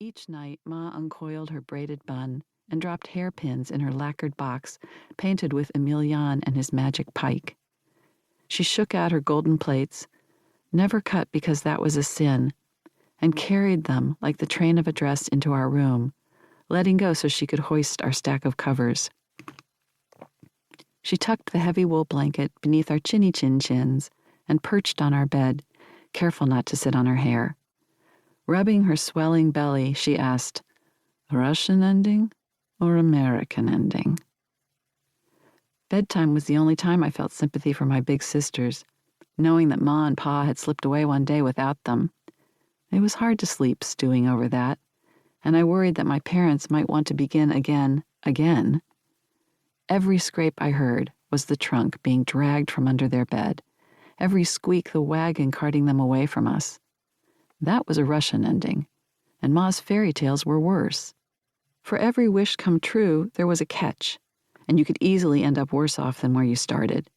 Each night, Ma uncoiled her braided bun and dropped hairpins in her lacquered box painted with Emilian and his magic pike. She shook out her golden plates, never cut because that was a sin, and carried them like the train of a dress into our room, letting go so she could hoist our stack of covers. She tucked the heavy wool blanket beneath our chins and perched on our bed, careful not to sit on her hair. Rubbing her swelling belly, she asked, "Russian ending or American ending?" Bedtime was the only time I felt sympathy for my big sisters, knowing that Ma and Pa had slipped away one day without them. It was hard to sleep stewing over that, and I worried that my parents might want to begin again. Every scrape I heard was the trunk being dragged from under their bed, every squeak the wagon carting them away from us. That was a Russian ending, and Ma's fairy tales were worse. For every wish come true, there was a catch, and you could easily end up worse off than where you started.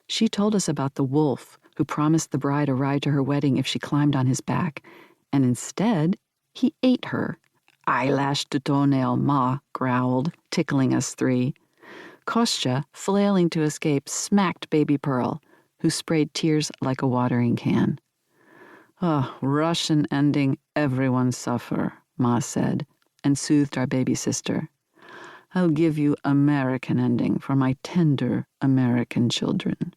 She told us about the wolf who promised the bride a ride to her wedding if she climbed on his back, and instead, he ate her. "Eyelash to toenail," Ma growled, tickling us three. Kostya, flailing to escape, smacked baby Pearl, who sprayed tears like a watering can. "Oh, Russian ending, everyone suffer," Ma said, and soothed our baby sister. "I'll give you American ending for my tender American children."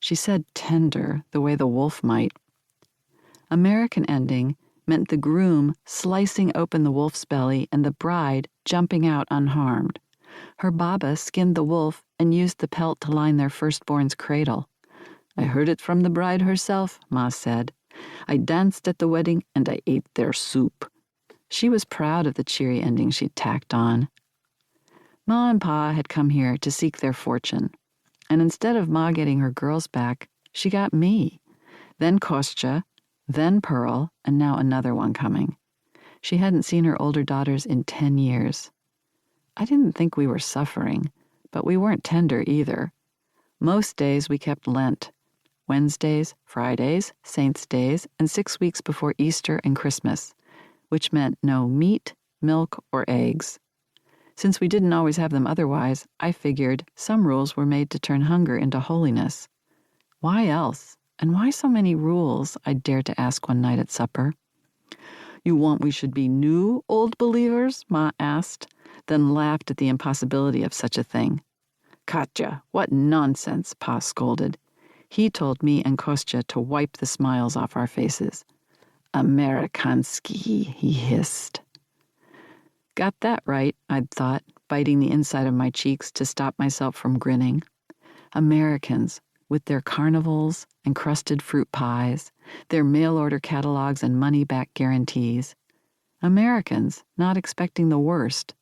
She said tender, the way the wolf might. American ending meant the groom slicing open the wolf's belly and the bride jumping out unharmed. Her baba skinned the wolf and used the pelt to line their firstborn's cradle. "I heard it from the bride herself," Ma said. "I danced at the wedding and I ate their soup." She was proud of the cheery ending she'd tacked on. Ma and Pa had come here to seek their fortune, and instead of Ma getting her girls back, she got me, then Kostya, then Pearl, and now another one coming. She hadn't seen her older daughters in 10 years. I didn't think we were suffering, but we weren't tender either. Most days we kept Lent, Wednesdays, Fridays, Saints' days, and 6 weeks before Easter and Christmas, which meant no meat, milk, or eggs. Since we didn't always have them otherwise, I figured some rules were made to turn hunger into holiness. Why else? And why so many rules? I dared to ask one night at supper. "You want we should be new old believers?" Ma asked, then laughed at the impossibility of such a thing. "Katya, what nonsense," Pa scolded. He told me and Kostya to wipe the smiles off our faces. "Amerikansky," he hissed. Got that right, I'd thought, biting the inside of my cheeks to stop myself from grinning. Americans, with their carnivals and crusted fruit pies, their mail-order catalogs and money-back guarantees. Americans, not expecting the worst.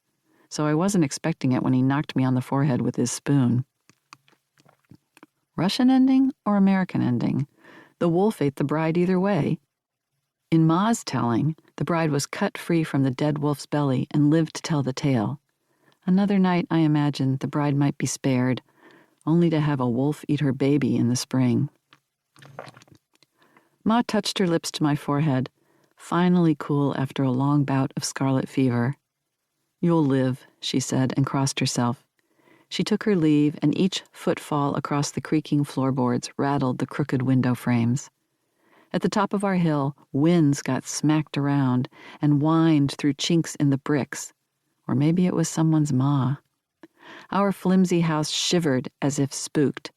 So I wasn't expecting it when he knocked me on the forehead with his spoon. Russian ending or American ending? The wolf ate the bride either way. In Ma's telling, the bride was cut free from the dead wolf's belly and lived to tell the tale. Another night, I imagined, the bride might be spared, only to have a wolf eat her baby in the spring. Ma touched her lips to my forehead, finally cool after a long bout of scarlet fever. "You'll live," she said, and crossed herself. She took her leave, and each footfall across the creaking floorboards rattled the crooked window frames. At the top of our hill, winds got smacked around and whined through chinks in the bricks, or maybe it was someone's Ma. Our flimsy house shivered as if spooked.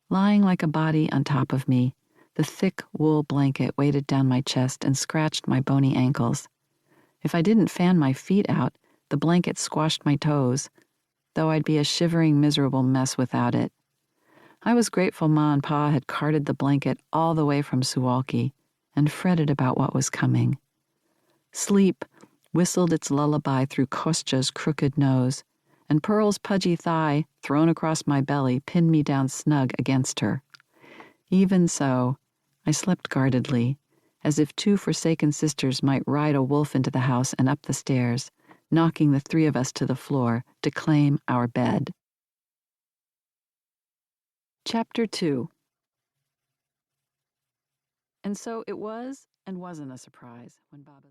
Lying like a body on top of me, the thick wool blanket weighted down my chest and scratched my bony ankles. If I didn't fan my feet out, the blanket squashed my toes, though I'd be a shivering, miserable mess without it. I was grateful Ma and Pa had carted the blanket all the way from Suwalki and fretted about what was coming. Sleep whistled its lullaby through Kostya's crooked nose, and Pearl's pudgy thigh, thrown across my belly, pinned me down snug against her. Even so, I slept guardedly, as if two forsaken sisters might ride a wolf into the house and up the stairs, knocking the three of us to the floor to claim our bed. Chapter 2. And so it was and wasn't a surprise when Baba's